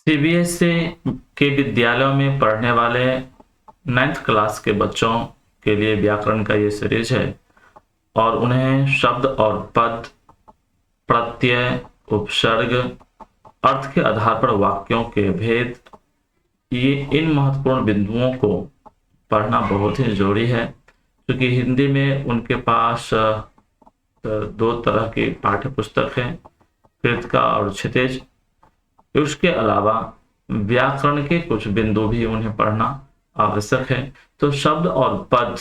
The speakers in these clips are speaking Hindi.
सीबीएसई के विद्यालयों में पढ़ने वाले 9th क्लास के बच्चों के लिए व्याकरण का ये सीरीज है और उन्हें शब्द और पद, प्रत्यय, उपसर्ग, अर्थ के आधार पर वाक्यों के भेद, ये इन महत्वपूर्ण बिंदुओं को पढ़ना बहुत ही जरूरी है, क्योंकि हिंदी में उनके पास दो तरह की पाठ्य पुस्तक है, कृतिका और क्षितिज। उसके अलावा व्याकरण के कुछ बिंदु भी उन्हें पढ़ना आवश्यक है। तो शब्द और पद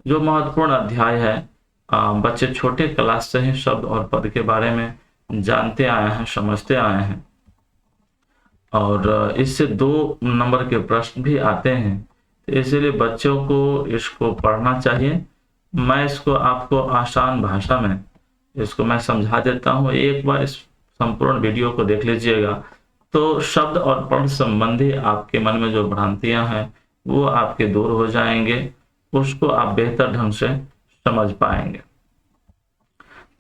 जो महत्वपूर्ण अध्याय है, बच्चे छोटे क्लास से ही शब्द और पद के बारे में जानते आए हैं, समझते आए हैं और इससे 2 नंबर के प्रश्न भी आते हैं। तो इसलिए बच्चों को इसको पढ़ना चाहिए। मैं इसको आपको आसान भाषा में इसको मैं समझा देता हूँ। एक बार इस संपूर्ण वीडियो को देख लीजिएगा तो शब्द और पद संबंधी आपके मन में जो भ्रांतियां हैं वो आपके दूर हो जाएंगे, उसको आप बेहतर ढंग से समझ पाएंगे।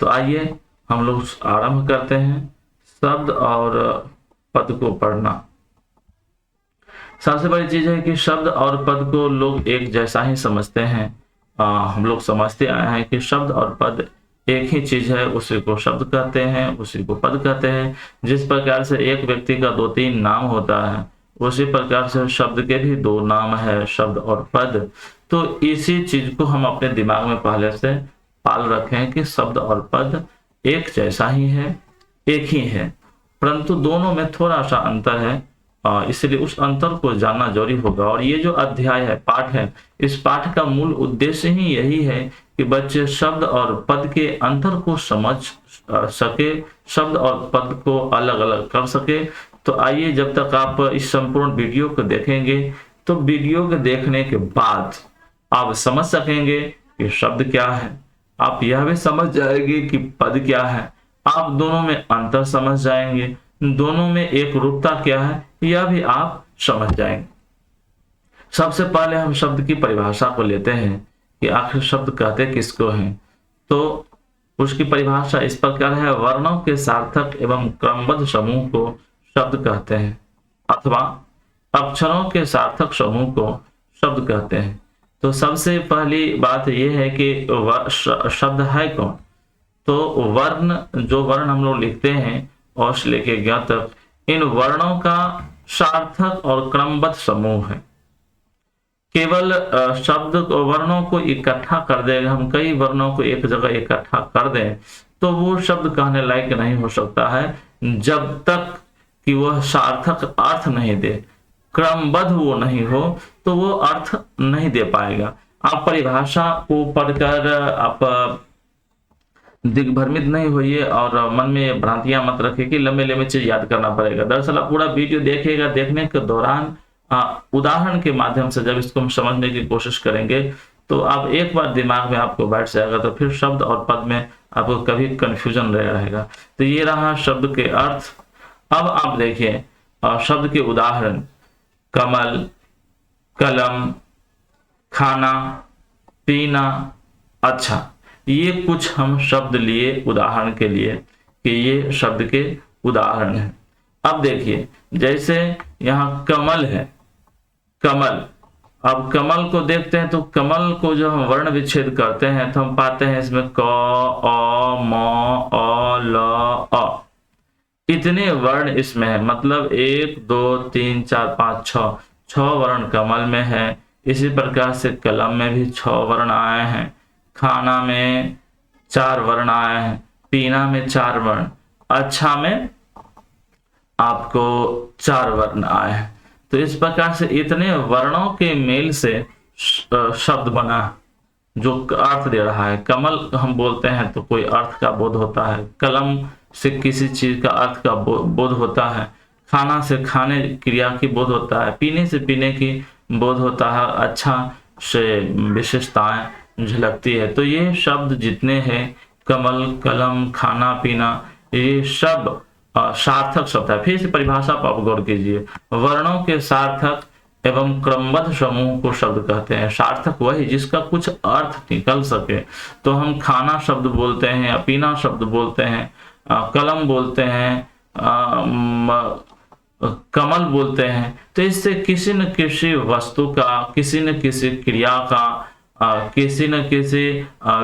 तो आइए हम लोग आरंभ करते हैं शब्द और पद को पढ़ना। सबसे बड़ी चीज है कि शब्द और पद को लोग एक जैसा ही समझते हैं। हम लोग समझते आए हैं कि शब्द और पद एक ही चीज है, उसी को शब्द कहते हैं, उसी को पद कहते हैं। जिस प्रकार से एक व्यक्ति का 2-3 नाम होता है, उसी प्रकार से शब्द के भी 2 नाम है, शब्द और पद। तो इसी चीज को हम अपने दिमाग में पहले से पाल रखें कि शब्द और पद एक जैसा ही है, एक ही है, परंतु दोनों में थोड़ा सा अंतर है। इसलिए उस अंतर को जानना जरूरी होगा। और ये जो अध्याय है, पाठ है, इस पाठ का मूल उद्देश्य ही यही है कि बच्चे शब्द और पद के अंतर को समझ सके, शब्द और पद को अलग अलग कर सके। तो आइए, जब तक आप इस संपूर्ण वीडियो को देखेंगे तो वीडियो के देखने के बाद आप समझ सकेंगे कि शब्द क्या है, आप यह भी समझ जाएंगे कि पद क्या है, आप दोनों में अंतर समझ जाएंगे, दोनों में एक रूपता क्या है यह भी आप समझ जाएंगे। सबसे पहले हम शब्द की परिभाषा को लेते हैं कि आखिर शब्द कहते किसको हैं। तो उसकी परिभाषा इस प्रकार है, वर्णों के सार्थक एवं क्रमबद्ध समूह को शब्द कहते हैं अथवा अक्षरों के सार्थक समूह को शब्द कहते हैं। तो सबसे पहली बात यह है कि शब्द है कौन। तो वर्ण, जो वर्ण हम लोग लिखते हैं और से लेके ज्ञ तक, इन वर्णों का सार्थक और क्रमबद्ध समूह है। केवल शब्द वर्णों को इकट्ठा कर दें, हम कई वर्णों को एक जगह इकट्ठा कर दें तो वो शब्द कहने लायक नहीं हो सकता है, जब तक कि वह सार्थक अर्थ नहीं दे, क्रमबद्ध वो नहीं हो तो वो अर्थ नहीं दे पाएगा। आप परिभाषा को पढ़कर आप दिग्भ्रमित नहीं होइए और मन में भ्रांतियां मत रखिए कि लंबे लंबे चीज याद करना पड़ेगा। दरअसल आप पूरा वीडियो देखिएगा, देखने के दौरान उदाहरण के माध्यम से जब इसको हम समझने की कोशिश करेंगे तो आप एक बार दिमाग में आपको बैठ जाएगा, तो फिर शब्द और पद में आपको कभी कंफ्यूजन रहेगा। तो ये रहा शब्द के अर्थ। अब आप देखिए शब्द के उदाहरण, कमल, कलम, खाना, पीना, अच्छा, ये कुछ हम शब्द लिए उदाहरण के लिए कि ये शब्द के उदाहरण हैं। अब देखिए, जैसे यहाँ कमल है, कमल, अब कमल को देखते हैं तो कमल को जो हम वर्ण विच्छेद करते हैं तो हम पाते हैं इसमें क, अ, म, अ, ल, अ, इतने वर्ण इसमें है। मतलब 1 2 3 4 5 6 वर्ण कमल में है। इसी प्रकार से कलम में भी 6 वर्ण आए हैं, खाना में 4 वर्ण आए हैं, पीना में 4 वर्ण, अच्छा में आपको 4 वर्ण आए हैं। तो इस प्रकार से इतने वर्णों के मेल से शब्द बना जो अर्थ दे रहा है। कमल हम बोलते हैं तो कोई अर्थ का बोध होता है, कलम से किसी चीज का अर्थ का बोध होता है, खाना से खाने क्रिया की बोध होता है, पीने से पीने की बोध होता है, अच्छा से विशेषताएं झलकती है। तो ये शब्द जितने हैं, कमल, कलम, खाना, पीना, ये सब सार्थक शब्द है। फिर से परिभाषा पर आप गौर कीजिए, वर्णों के सार्थक एवं क्रमबद्ध समूह को शब्द कहते हैं। सार्थक वही जिसका कुछ अर्थ निकल सके। तो हम खाना शब्द बोलते हैं या पीना शब्द बोलते हैं, कलम बोलते हैं, कमल बोलते हैं, तो इससे किसी न किसी वस्तु का, किसी न किसी क्रिया का, किसी न किसी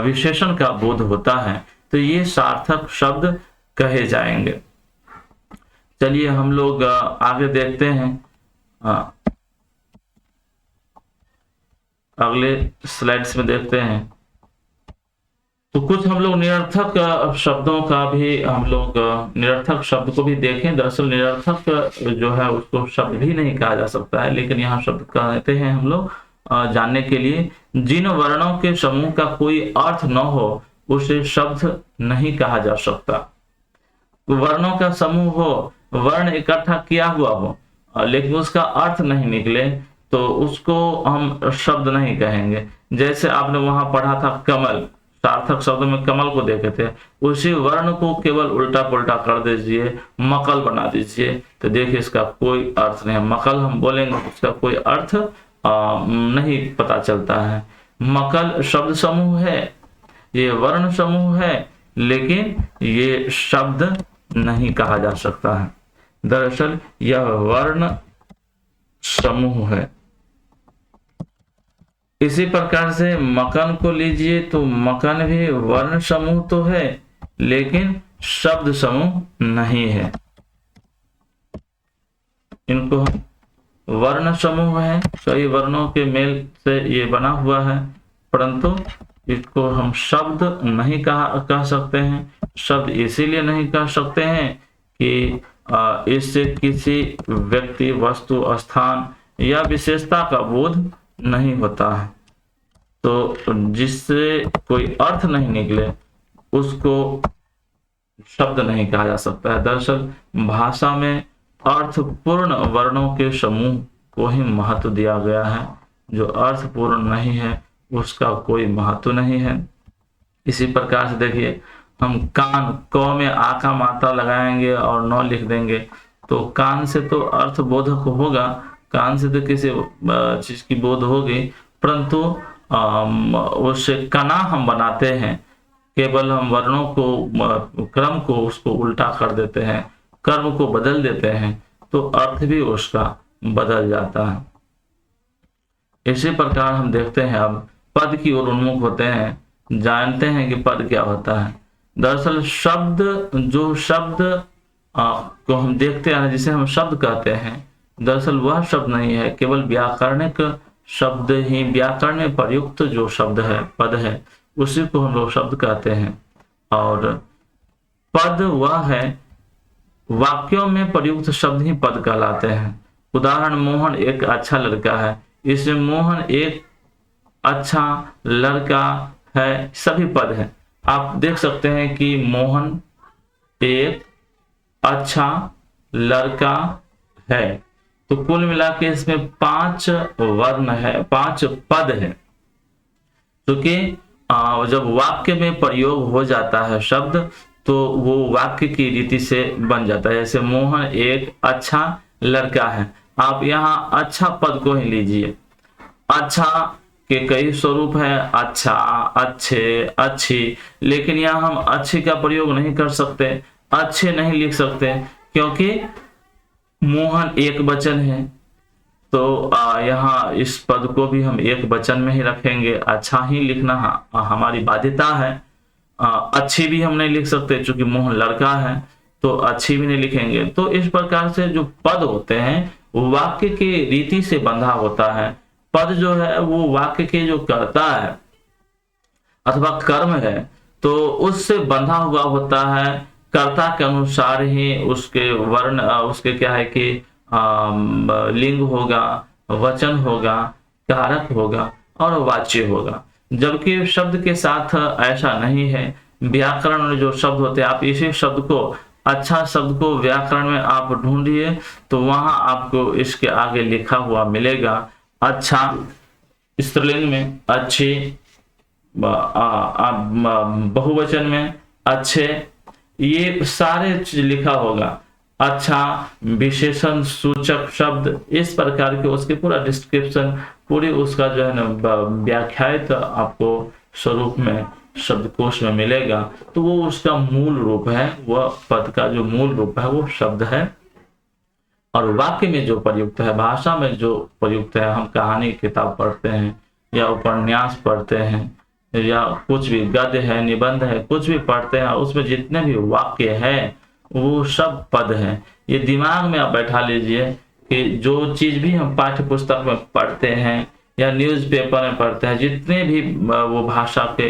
विशेषण का बोध होता है, तो ये सार्थक शब्द कहे जाएंगे। चलिए हम लोग आगे देखते हैं, अगले स्लाइड्स में देखते हैं। तो कुछ हम लोग निरर्थक शब्दों का भी, हम लोग निरर्थक शब्द को भी देखें। दरअसल निरर्थक जो है उसको शब्द भी नहीं कहा जा सकता है, लेकिन यहाँ शब्द कहते हैं हम लोग जानने के लिए। जिन वर्णों के समूह का कोई अर्थ न हो उसे शब्द नहीं कहा जा सकता। वर्णों का समूह हो, वर्ण इकट्ठा किया हुआ हो, लेकिन उसका अर्थ नहीं निकले, तो उसको हम शब्द नहीं कहेंगे। जैसे आपने वहां पढ़ा था कमल, सार्थक शब्द में कमल को देखे थे, उसी वर्ण को केवल उल्टा पुल्टा कर दीजिए, मकल बना दीजिए, तो देखिए इसका कोई अर्थ नहीं है। मकल हम बोलेंगे, उसका कोई अर्थ नहीं पता चलता है। मकल शब्द समूह है, ये वर्ण समूह है, लेकिन ये शब्द नहीं कहा जा सकता है। दरअसल यह वर्ण समूह है। इसी प्रकार से मकन को लीजिए, तो मकन भी वर्ण समूह तो है, लेकिन शब्द समूह नहीं है। इनको वर्ण समूह है, कई वर्णों के मेल से ये बना हुआ है, परंतु इसको हम शब्द नहीं कह सकते हैं। शब्द इसीलिए नहीं कह सकते हैं कि इससे किसी व्यक्ति, वस्तु, स्थान या विशेषता का बोध नहीं होता है। तो जिससे कोई अर्थ नहीं निकले उसको शब्द नहीं कहा जा सकता है। दरअसल भाषा में अर्थपूर्ण वर्णों के समूह को ही महत्व दिया गया है। जो अर्थपूर्ण नहीं है उसका कोई महत्व नहीं है। इसी प्रकार से देखिए, हम कान, क में आ का मात्रा लगाएंगे और न लिख देंगे, तो कान से तो अर्थबोधक होगा, कान से तो किसी चीज की बोध होगी, परंतु उससे कना हम बनाते हैं, केवल हम वर्णों को, क्रम को उसको उल्टा कर देते हैं, कर्म को बदल देते हैं, तो अर्थ भी उसका बदल जाता है। इसी प्रकार हम देखते हैं, अब पद की ओर उन्मुख होते हैं, जानते हैं कि पद क्या होता है। दरअसल शब्द, जो शब्द को हम देखते हैं, जिसे हम शब्द कहते हैं, दरअसल वह शब्द नहीं है, केवल व्याकरणिक शब्द ही, व्याकरण में प्रयुक्त जो शब्द है, पद है, उसी को हम लोग शब्द कहते हैं। और पद वह है, वाक्यों में प्रयुक्त शब्द ही पद कहलाते हैं। उदाहरण, मोहन एक अच्छा लड़का है, इसमें मोहन एक अच्छा लड़का है, सभी पद है। आप देख सकते हैं कि मोहन एक अच्छा लड़का है, तो कुल मिला के इसमें 5 वर्ण है, 5 पद है। क्योंकि जब वाक्य में प्रयोग हो जाता है शब्द, तो वो वाक्य की रीति से बन जाता है। जैसे मोहन एक अच्छा लड़का है, आप यहाँ अच्छा पद को ही लीजिए। अच्छा के कई स्वरूप है, अच्छा, अच्छे, अच्छी, लेकिन यहाँ हम अच्छे का प्रयोग नहीं कर सकते, अच्छे नहीं लिख सकते, क्योंकि मोहन एक वचन है। तो यहाँ इस पद को भी हम एक वचन में ही रखेंगे, अच्छा ही लिखना हमारी बाध्यता है। अच्छी भी हम नहीं लिख सकते, चूंकि मोहन लड़का है, तो अच्छी भी नहीं लिखेंगे। तो इस प्रकार से जो पद होते हैं वाक्य की रीति से बंधा होता है। पद जो है वो वाक्य के जो कर्ता है अथवा कर्म है, तो उससे बंधा हुआ होता है। कर्ता के अनुसार ही उसके वर्ण, उसके क्या है कि लिंग होगा, वचन होगा, कारक होगा और वाच्य होगा। जबकि शब्द के साथ ऐसा नहीं है। व्याकरण में जो शब्द होते हैं, आप इसी शब्द को, अच्छा शब्द को व्याकरण में आप ढूंढिए, तो वहां आपको इसके आगे लिखा हुआ मिलेगा। अच्छा स्त्रीलिंग में अच्छी, बहुवचन में अच्छे, ये सारे चीज लिखा होगा। अच्छा विशेषण सूचक शब्द, इस प्रकार के उसके पूरा डिस्क्रिप्शन, पूरी उसका जो है ना व्याख्यात आपको स्वरूप में शब्दकोश में मिलेगा। तो वो उसका मूल रूप है, वह पद का जो मूल रूप है वो शब्द है। और वाक्य में जो प्रयुक्त है, भाषा में जो प्रयुक्त है, हम कहानी की किताब पढ़ते हैं या उपन्यास पढ़ते हैं या कुछ भी गद्य है, निबंध है, कुछ भी पढ़ते हैं, उसमें जितने भी वाक्य है वो सब पद है। ये दिमाग में आप बैठा लीजिए कि जो चीज भी हम पाठ्य पुस्तक में पढ़ते हैं या न्यूज़पेपर में पढ़ते हैं, जितने भी वो भाषा के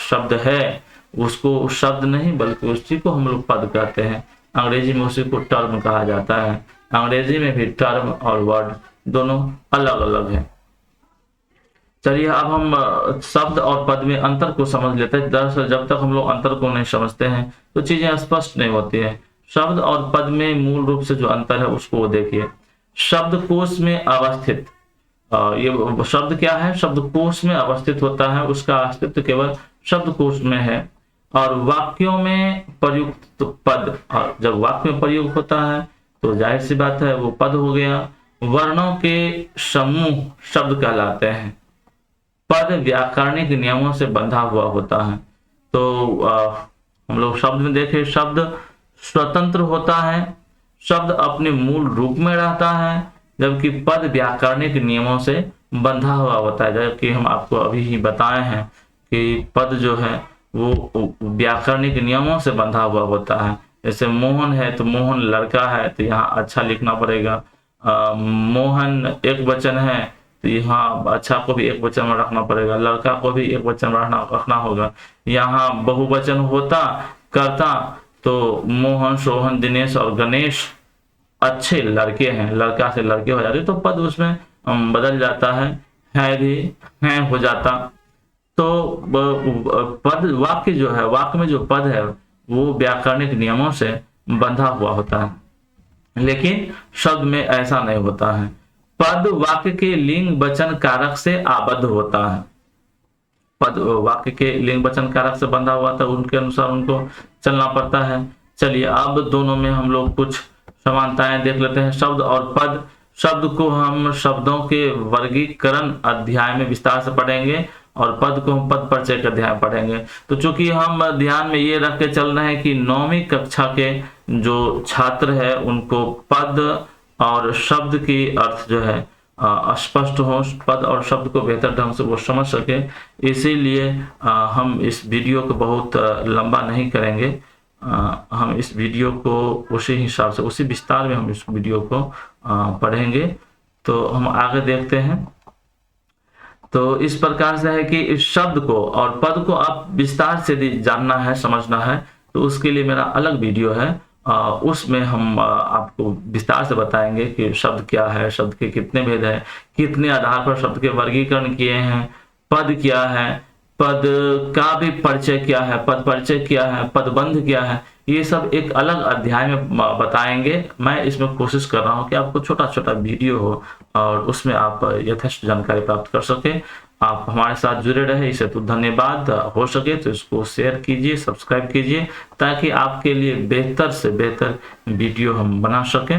शब्द है, उसको शब्द नहीं बल्कि उसी को हम लोग पद कहते हैं। अंग्रेजी में उसी को टर्म कहा जाता है। अंग्रेजी में भी टर्म और वर्ड दोनों अलग अलग है। चलिए अब हम शब्द और पद में अंतर को समझ लेते हैं। दरअसल जब तक हम लोग अंतर को नहीं समझते हैं तो चीजें स्पष्ट नहीं होती है। शब्द और पद में मूल रूप से जो अंतर है उसको देखिए। शब्दकोश में अवस्थित, ये शब्द क्या है, शब्दकोश में अवस्थित होता है, उसका अस्तित्व केवल शब्दकोश में है। और वाक्यों में प्रयुक्त पद, और जब वाक्य में प्रयोग होता है तो जाहिर सी बात है वो पद हो गया। वर्णों के समूह शब्द कहलाते हैं। पद व्याकरणिक नियमों से बंधा हुआ होता है। तो हम लोग शब्द में देखें, शब्द स्वतंत्र होता है, शब्द अपने मूल रूप में रहता है, जबकि पद व्याकरणिक नियमों से बंधा हुआ होता है। जबकि हम आपको अभी ही बताए हैं कि पद जो है वो व्याकरणिक नियमों से बंधा हुआ होता है। जैसे मोहन है तो मोहन लड़का है तो यहाँ अच्छा लिखना पड़ेगा। मोहन एक वचन है तो यहाँ अच्छा को भी एक वचन में रखना पड़ेगा, लड़का को भी एक वचन में रखना होगा। यहाँ बहुवचन होता करता तो मोहन, सोहन, दिनेश और गणेश अच्छे लड़के हैं, लड़का से लड़के हो जाते तो पद उसमें बदल जाता है भी है हो जाता। तो पद वाक्य जो है, वाक्य में जो पद है वो व्याकरणिक नियमों से बंधा हुआ होता है, लेकिन शब्द में ऐसा नहीं होता है। पद वाक्य के लिंग वचन कारक से आबद्ध होता है। पद वाक्य के लिंग वचन कारक से बंधा हुआ था, उनके अनुसार उनको चलना पड़ता है। चलिए अब दोनों में हम लोग कुछ समानताएं देख लेते हैं। शब्द और पद, शब्द को हम शब्दों के वर्गीकरण अध्याय में विस्तार से पढ़ेंगे और पद को हम पद परिचय का अध्याय पढ़ेंगे। तो चूंकि हम ध्यान में ये रख के चल रहे हैं कि 9वीं कक्षा के जो छात्र है उनको पद और शब्द की अर्थ जो है स्पष्ट हो, पद और शब्द को बेहतर ढंग से वो समझ सके, इसीलिए हम इस वीडियो को बहुत लंबा नहीं करेंगे। हम इस वीडियो को उसी हिसाब से, उसी विस्तार में हम इस वीडियो को पढ़ेंगे। तो हम आगे देखते हैं। तो इस प्रकार से है कि इस शब्द को और पद को आप विस्तार से जानना है, समझना है, तो उसके लिए मेरा अलग वीडियो है। उसमें हम आपको विस्तार से बताएंगे कि शब्द क्या है, शब्द के कितने भेद हैं, कितने आधार पर शब्द के वर्गीकरण किए हैं, पद क्या है, पद का भी परिचय क्या है, पद परिचय क्या है, पदबंध क्या है, ये सब एक अलग अध्याय में बताएंगे। मैं इसमें कोशिश कर रहा हूं कि आपको छोटा छोटा वीडियो हो और उसमें आप यथेष्ट जानकारी प्राप्त कर सके। आप हमारे साथ जुड़े रहे, इसे तो धन्यवाद। हो सके तो इसको शेयर कीजिए, सब्सक्राइब कीजिए, ताकि आपके लिए बेहतर से बेहतर वीडियो हम बना सकें।